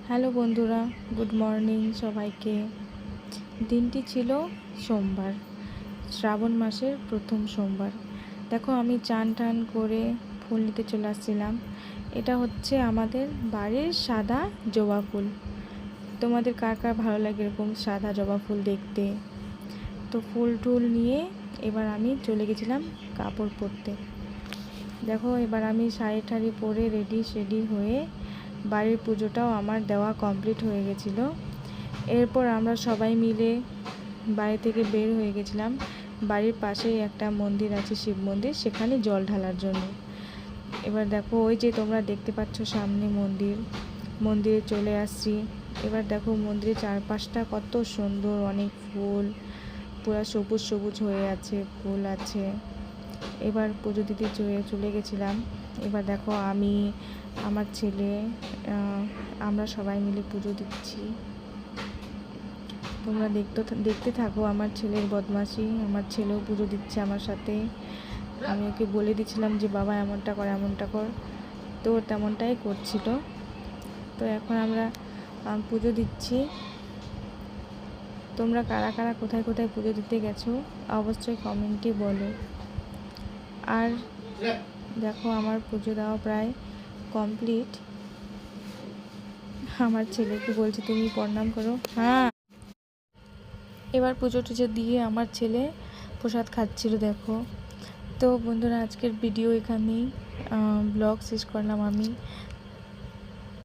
Hello বন্ধুরা, good morning সবাইকে। দিনটি ছিল সোমবার, শ্রাবণ মাসের প্রথম সোমবার। দেখো আমি চান টান করে ফুল নিতে চলে আসছিলাম। এটা হচ্ছে আমাদের বাড়ির সাদা জবা ফুল। তোমাদের কার কার ভালো লাগে এরকম সাদা জবা ফুল দেখতে? তো ফুল টুল নিয়ে এবার আমি চলে গেছিলাম কাপড় পরতে। দেখো এবার আমি শাড়ি ঠাড়ি পরে রেডি হয়ে বাড়ির পুজোটাও আমার দেওয়া কমপ্লিট হয়ে গেছিলো। এরপর আমরা সবাই মিলে বাড়ি থেকে বের হয়ে গেছিলাম। বাড়ির পাশেই একটা মন্দির আছে, শিব মন্দির, সেখানে জল ঢালার জন্য। এবার দেখো ওই যে তোমরা দেখতে পাচ্ছ সামনে মন্দিরে চলে আসছি। এবার দেখো মন্দিরের চারপাশটা কত সুন্দর, অনেক ফুল, পুরো সবুজ সবুজ হয়ে আছে, ফুল আছে। এবার পুজো দিতে চলে গেছিলাম। এবার দেখো আমি, আমার ছেলে, আমরা সবাই মিলে পুজো দিচ্ছি। তোমরা দেখতে থাকো আমার ছেলের বদমাশি। আমার ছেলেও পুজো দিচ্ছে আমার সাথে। আমি ওকে বলে দিচ্ছিলাম যে বাবা এমনটা কর, তো তেমনটাই করছিল। তো এখন আমরা পুজো দিচ্ছি। তোমরা কারা কারা কোথায় কোথায় পুজো দিতে গেছো অবশ্যই কমেন্টে বলো। আর দেখো আমার পুজো দেওয়া প্রায় কমপ্লিট। আমার ছেলেকে বলছে তুমি প্রণাম করো। হ্যাঁ, এবার পুজো টুজো দিয়ে আমার ছেলে প্রসাদ খাচ্ছিল দেখো। তো বন্ধুরা আজকের ভিডিও এখানেই ব্লগ শেষ করলাম আমি।